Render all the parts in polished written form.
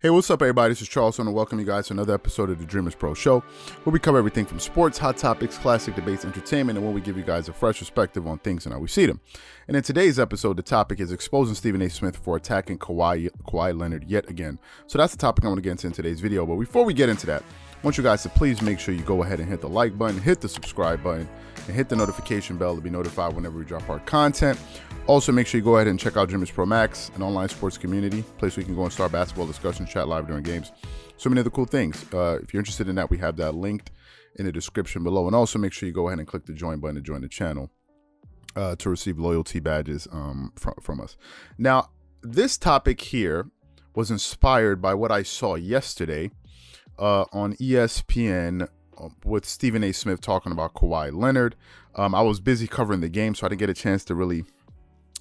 Hey, what's up, everybody? This is Charles, and I welcome you guys to another episode of the Dreamerspro Show, where we cover everything from sports, hot topics, classic debates, entertainment, and when we give you guys a fresh perspective on things and how we see them. And in today's episode, the topic is exposing Stephen A. Smith for attacking Kawhi Leonard yet again. So that's the topic I'm going to get into in today's video. But before we get into that, I want you guys to please make sure you go ahead and hit the like button, hit the subscribe button, and hit the notification bell to be notified whenever we drop our content. Also, make sure you go ahead and check out Dreamerspro Max, an online sports community, place where you can go and start basketball discussions, chat live during games. So many other cool things. If you're interested in that, we have that linked in the description below. And also make sure you go ahead and click the join button to join the channel to receive loyalty badges from us. Now, this topic here was inspired by what I saw yesterday on ESPN with Stephen A. Smith talking about Kawhi Leonard. I was busy covering the game, so I didn't get a chance to really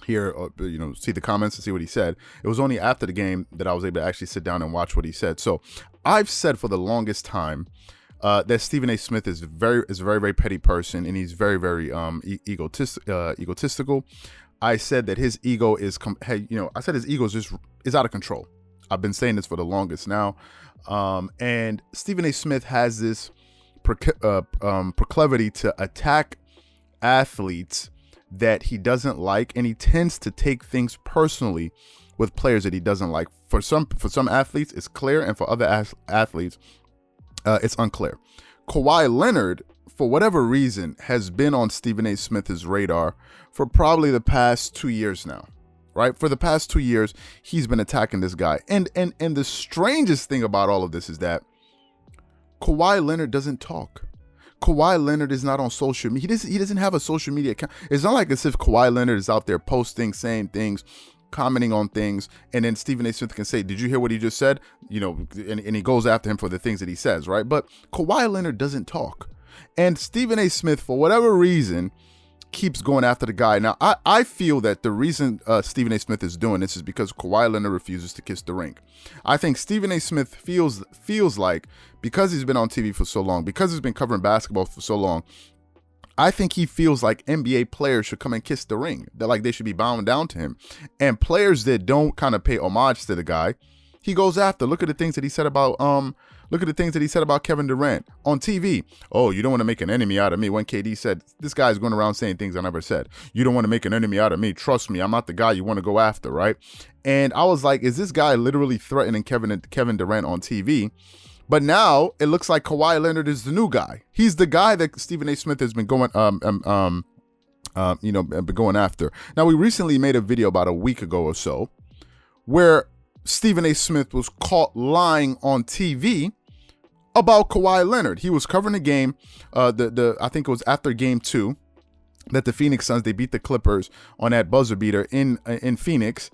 hear, see the comments and see what he said. It was only after the game that I was able to actually sit down and watch what he said. So I've said for the longest time that Stephen A. Smith is a very, very petty person, and he's very, very egotistical. I said that his ego is, his ego is out of control. I've been saying this for the longest now. And Stephen A. Smith has this proclivity to attack athletes that he doesn't like, and he tends to take things personally with players that he doesn't like. For some athletes, it's clear, and for other athletes, it's unclear. Kawhi Leonard, for whatever reason, has been on Stephen A. Smith's radar for probably the past 2 years now. Right? For the past 2 years, he's been attacking this guy. And the strangest thing about all of this is that Kawhi Leonard doesn't talk. Kawhi Leonard is not on social media. He doesn't have a social media account. It's not like as if Kawhi Leonard is out there posting, saying things, commenting on things, and then Stephen A. Smith can say, "Did you hear what he just said?" And he goes after him for the things that he says, right? But Kawhi Leonard doesn't talk. And Stephen A. Smith, for whatever reason, keeps going after the guy. Now, I feel that the reason Stephen A. Smith is doing this is because Kawhi Leonard refuses to kiss the ring. I think Stephen A. Smith feels like, because he's been on TV for so long, because he's been covering basketball for so long, I think he feels like NBA players should come and kiss the ring. That like they should be bowing down to him. And players that don't kind of pay homage to the guy, he goes after. Look at the things that he said about Kevin Durant on TV. Oh, you don't want to make an enemy out of me. When KD said, this guy's going around saying things I never said. You don't want to make an enemy out of me. Trust me, I'm not the guy you want to go after, right? And I was like, is this guy literally threatening Kevin Durant on TV? But now it looks like Kawhi Leonard is the new guy. He's the guy that Stephen A. Smith has been going after. Now, we recently made a video about a week ago or so where Stephen A. Smith was caught lying on TV about Kawhi Leonard. He was covering a game. I think it was after game 2 that the Phoenix Suns, they beat the Clippers on that buzzer beater in Phoenix.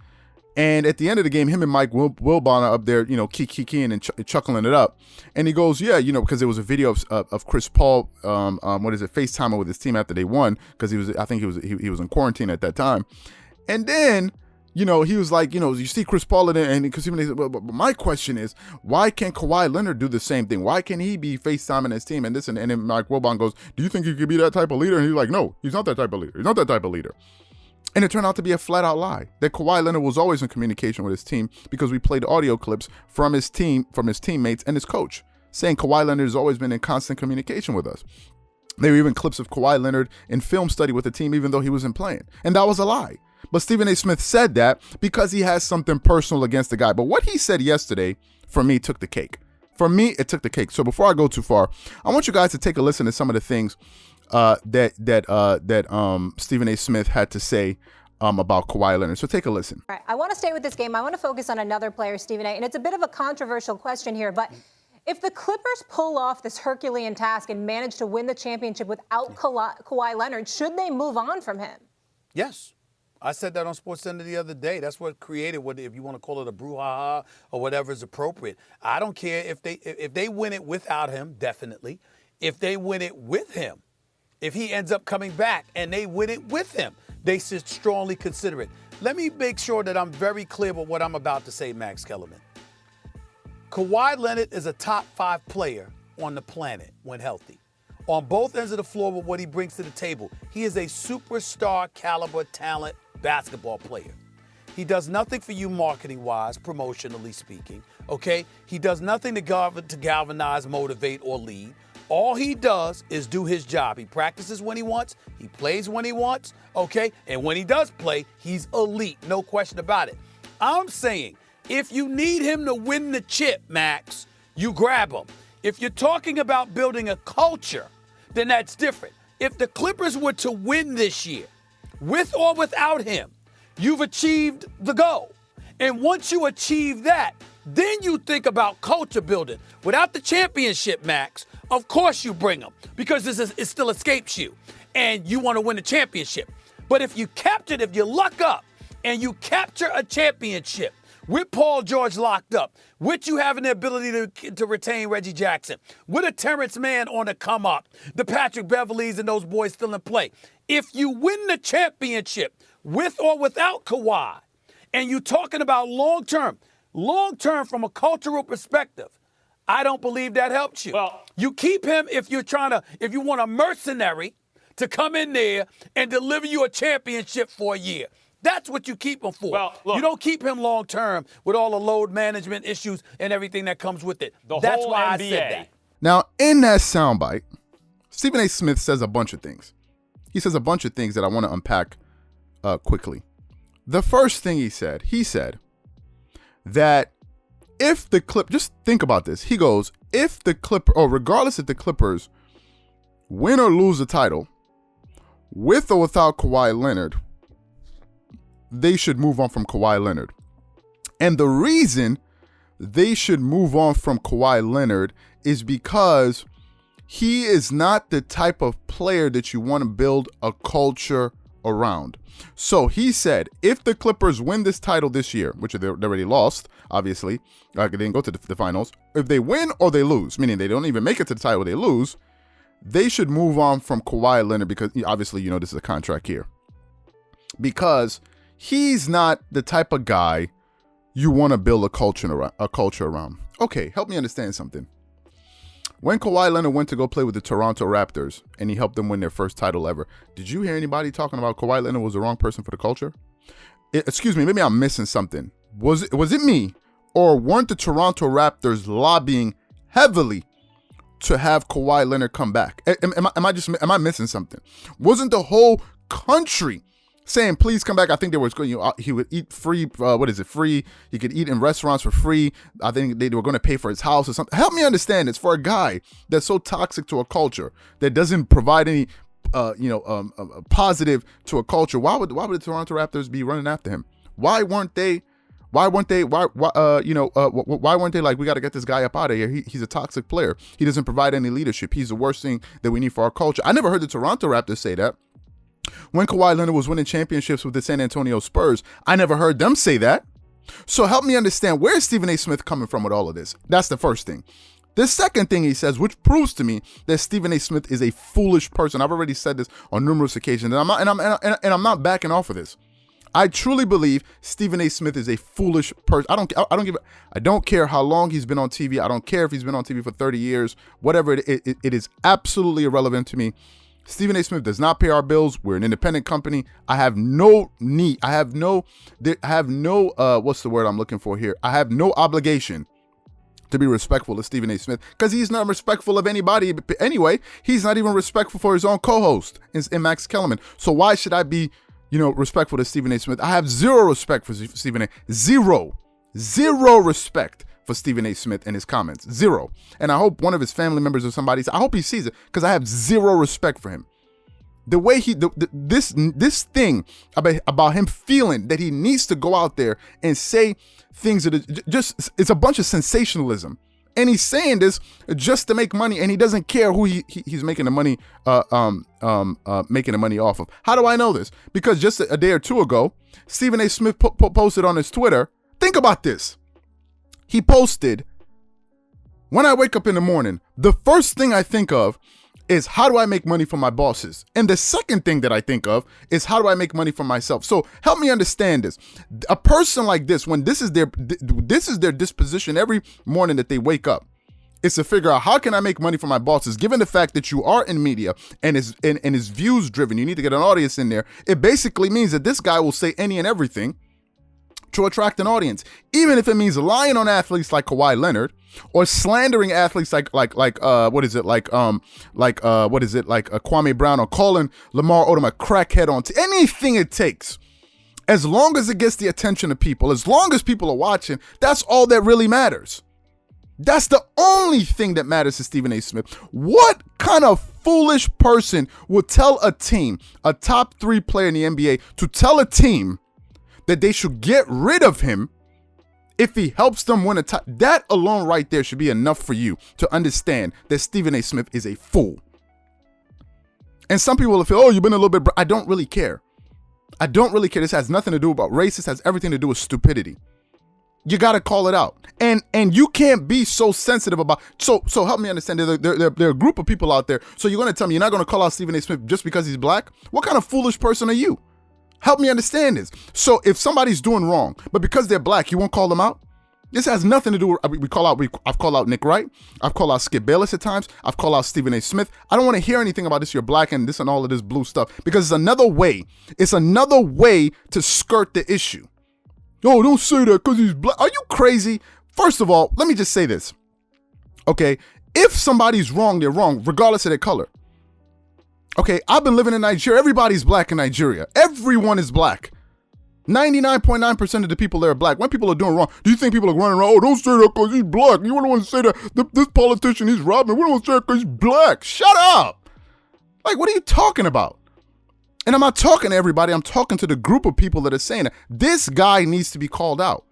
And at the end of the game, him and Mike Wilbon are up there, kicking and chuckling it up. And he goes, yeah, because there was a video of Chris Paul, FaceTiming with his team after they won, because he was in quarantine at that time. And then, he was like, you see Chris Paul in there, and because but my question is, why can't Kawhi Leonard do the same thing? Why can't he be FaceTiming his team? And then Mike Wilbon goes, do you think he could be that type of leader? And he's like, no, he's not that type of leader. He's not that type of leader. And it turned out to be a flat out lie, that Kawhi Leonard was always in communication with his team, because we played audio clips from his teammates and his coach, saying Kawhi Leonard has always been in constant communication with us. There were even clips of Kawhi Leonard in film study with the team, even though he wasn't playing. And that was a lie. But Stephen A. Smith said that because he has something personal against the guy. But what he said yesterday, for me, took the cake. For me, it took the cake. So before I go too far, I want you guys to take a listen to some of the things that Stephen A. Smith had to say about Kawhi Leonard. So take a listen. All right, I want to stay with this game. I want to focus on another player, Stephen A. And it's a bit of a controversial question here, but if the Clippers pull off this Herculean task and manage to win the championship without Kawhi Leonard, should they move on from him? Yes. I said that on SportsCenter the other day. That's what created what, if you want to call it a brouhaha or whatever is appropriate. I don't care if they win it without him, definitely. If they win it with him, if he ends up coming back and they win it with him, they should strongly consider it. Let me make sure that I'm very clear with what I'm about to say, Max Kellerman. Kawhi Leonard is a top 5 player on the planet when healthy. On both ends of the floor with what he brings to the table, he is a superstar caliber talent basketball player. He does nothing for you marketing-wise, promotionally speaking, okay? He does nothing to galvanize, motivate, or lead. All he does is do his job. He practices when he wants. He plays when he wants, okay? And when he does play, he's elite, no question about it. I'm saying if you need him to win the chip, Max, you grab him. If you're talking about building a culture, then that's different. If the Clippers were to win this year, with or without him, you've achieved the goal. And once you achieve that, then you think about culture building. Without the championship, Max, of course you bring him because it still escapes you and you want to win the championship. But if you luck up and you capture a championship with Paul George locked up, with you having the ability to retain Reggie Jackson, with a Terrence Mann on the come up, the Patrick Beverleys and those boys still in play. If you win the championship with or without Kawhi, and you're talking about long-term from a cultural perspective, I don't believe that helps you. Well, you keep him if you want a mercenary to come in there and deliver you a championship for a year. That's what you keep him for. Well, look, you don't keep him long-term with all the load management issues and everything that comes with it. That's why NBA. I said that. Now, in that soundbite, Stephen A. Smith says a bunch of things. He says a bunch of things that I want to unpack quickly. The first thing he said that if the just think about this. He goes, regardless if the Clippers win or lose the title, with or without Kawhi Leonard, they should move on from Kawhi Leonard. And the reason they should move on from Kawhi Leonard is because he is not the type of player that you want to build a culture around. So he said, if the Clippers win this title this year, which they already lost, obviously, they didn't go to the finals. If they win or they lose, meaning they don't even make it to the title, they lose, they should move on from Kawhi Leonard because obviously, this is a contract here. Because he's not the type of guy you want to build a culture around. Okay, help me understand something. When Kawhi Leonard went to go play with the Toronto Raptors and he helped them win their first title ever, did you hear anybody talking about Kawhi Leonard was the wrong person for the culture? Excuse me, maybe I'm missing something. Was it me, or weren't the Toronto Raptors lobbying heavily to have Kawhi Leonard come back? Am I missing something? Wasn't the whole country saying, please come back? I think they were going. He would eat free. Free? He could eat in restaurants for free. I think they were going to pay for his house or something. Help me understand this. For a guy that's so toxic to a culture, that doesn't provide any, positive to a culture, why would the Toronto Raptors be running after him? Why weren't they? Why weren't they like, we got to get this guy up out of here? He's a toxic player. He doesn't provide any leadership. He's the worst thing that we need for our culture. I never heard the Toronto Raptors say that. When Kawhi Leonard was winning championships with the San Antonio Spurs, I never heard them say that. So help me understand, where is Stephen A. Smith coming from with all of this? That's the first thing. The second thing he says, which proves to me that Stephen A. Smith is a foolish person. I've already said this on numerous occasions, and I'm not backing off of this. I truly believe Stephen A. Smith is a foolish person. I don't care how long he's been on TV. I don't care if he's been on TV for 30 years. Whatever it is absolutely irrelevant to me. Stephen A. Smith does not pay our bills. We're an independent company. I have no need. I have no what's the word I'm looking for here? I have no obligation to be respectful of Stephen A. Smith because he's not respectful of anybody anyway. He's not even respectful for his own co-host in Max Kellerman. So why should I be, respectful to Stephen A. Smith? I have zero respect for Stephen A. Zero respect for Stephen A. Smith and his comments. Zero. And I hope one of his family members or somebody, I hope he sees it, because I have zero respect for him. The way this thing about him feeling that he needs to go out there and say things that are it's a bunch of sensationalism. And he's saying this just to make money, and he doesn't care who he's making the money making the money off of. How do I know this? Because just a day or two ago, Stephen A. Smith posted on his Twitter. Think about this. He posted, when I wake up in the morning, the first thing I think of is how do I make money for my bosses? And the second thing that I think of is how do I make money for myself? So help me understand this. A person like this, when this is their disposition every morning that they wake up, is to figure out how can I make money for my bosses, given the fact that you are in media and is views driven. You need to get an audience in there. It basically means that this guy will say any and everything to attract an audience, even if it means lying on athletes like Kawhi Leonard or slandering athletes like Kwame Brown, or calling Lamar Odom a crackhead on anything it takes. As long as it gets the attention of people, as long as people are watching, that's all that really matters. That's the only thing that matters to Stephen A. Smith. What kind of foolish person would tell a team, a top 3 player in the NBA, to tell a team that they should get rid of him if he helps them win a title? That alone right there should be enough for you to understand that Stephen A. Smith is a fool. And some people will feel, oh, you've been a little bit... I don't really care. I don't really care. This has nothing to do about race. This has everything to do with stupidity. You got to call it out. And you can't be so sensitive about... So help me understand. There are a group of people out there. So you're going to tell me you're not going to call out Stephen A. Smith just because he's black? What kind of foolish person are you? Help me understand this. So if somebody's doing wrong, but because they're black, you won't call them out? This has nothing to do with... I've called out Nick Wright. I've called out Skip Bayless at times. I've called out Stephen A. Smith. I don't want to hear anything about this. You're black and this and all of this blue stuff, because it's another way. It's another way to skirt the issue. No, don't say that because he's black. Are you crazy? First of all, let me just say this. Okay, if somebody's wrong, they're wrong, regardless of their color. Okay, I've been living in Nigeria. Everybody's black in Nigeria. Everyone is black. 99.9% of the people there are black. When people are doing wrong, do you think people are running around, oh, don't say that because he's black? You don't want to say that this politician, he's robbing. We don't want to say that because he's black. Shut up. Like, what are you talking about? And I'm not talking to everybody. I'm talking to the group of people that are saying that this guy needs to be called out.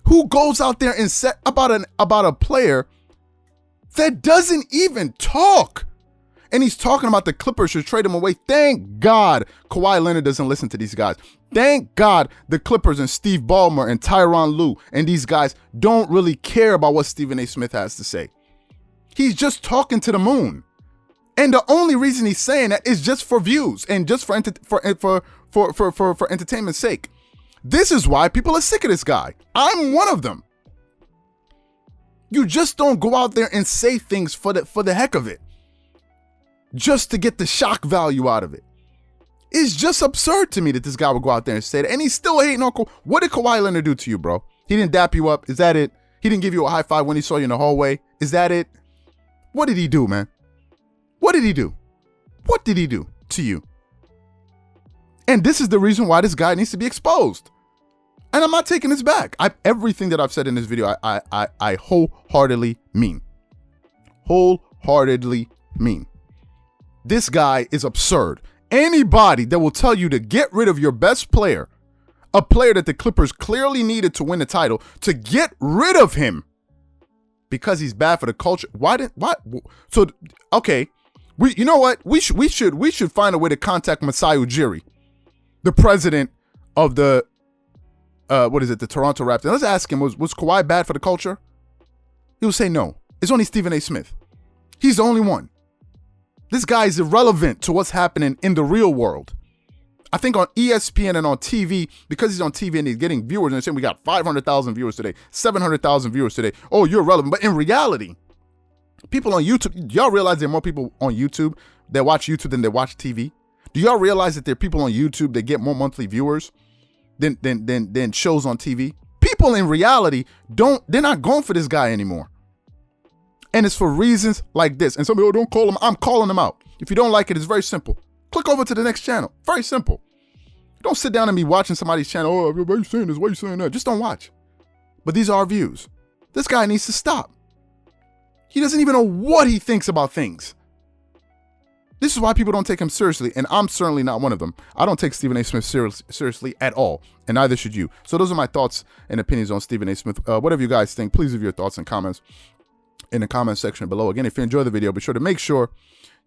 Who goes out there and say about a player that doesn't even talk? And he's talking about the Clippers should trade him away. Thank God Kawhi Leonard doesn't listen to these guys. Thank God the Clippers and Steve Ballmer and Tyronn Lue and these guys don't really care about what Stephen A. Smith has to say. He's just talking to the moon. And the only reason he's saying that is just for views and just for entertainment's sake. This is why people are sick of this guy. I'm one of them. You just don't go out there and say things for the heck of it, just to get the shock value out of it. It's just absurd to me that this guy would go out there and say that. And he's still hating on Kawhi. What did Kawhi Leonard do to you, bro? He didn't dap you up. Is that it? He didn't give you a high five when he saw you in the hallway. Is that it? What did he do, man? What did he do? What did he do to you? And this is the reason why this guy needs to be exposed. And I'm not taking this back. Everything that I've said in this video, I wholeheartedly mean. Wholeheartedly mean. This guy is absurd. Anybody that will tell you to get rid of your best player, a player that the Clippers clearly needed to win the title, to get rid of him because he's bad for the culture. So, okay. You know what? We should find a way to contact Masai Ujiri, the president of the the Toronto Raptors. Let's ask him, was Kawhi bad for the culture? He will say no. It's only Stephen A. Smith. He's the only one. This guy is irrelevant to what's happening in the real world. I think on ESPN and on TV, because he's on TV and he's getting viewers, and they're saying we got 500,000 viewers today, 700,000 viewers today. Oh, you're irrelevant. But in reality, people on YouTube, y'all realize there are more people on YouTube that watch YouTube than they watch TV? Do y'all realize that there are people on YouTube that get more monthly viewers than shows on TV? People in reality they're not going for this guy anymore. And it's for reasons like this. And somebody, oh, don't call him. I'm calling him out. If you don't like it, it's very simple. Click over to the next channel. Very simple. Don't sit down and be watching somebody's channel. Oh, why are you saying this? Why are you saying that? Just don't watch. But these are our views. This guy needs to stop. He doesn't even know what he thinks about things. This is why people don't take him seriously, and I'm certainly not one of them. I don't take Stephen A. Smith seriously at all, and neither should you. So those are my thoughts and opinions on Stephen A. Smith. Whatever you guys think, please leave your thoughts and comments in the comment section below. Again, if you enjoy the video, be sure to make sure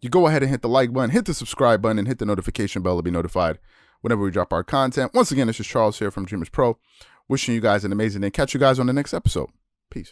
you go ahead and hit the like button, hit the subscribe button, and hit the notification bell to be notified whenever we drop our content. Once again, this is Charles here from Dreamerspro, wishing you guys an amazing day. Catch you guys on the next episode.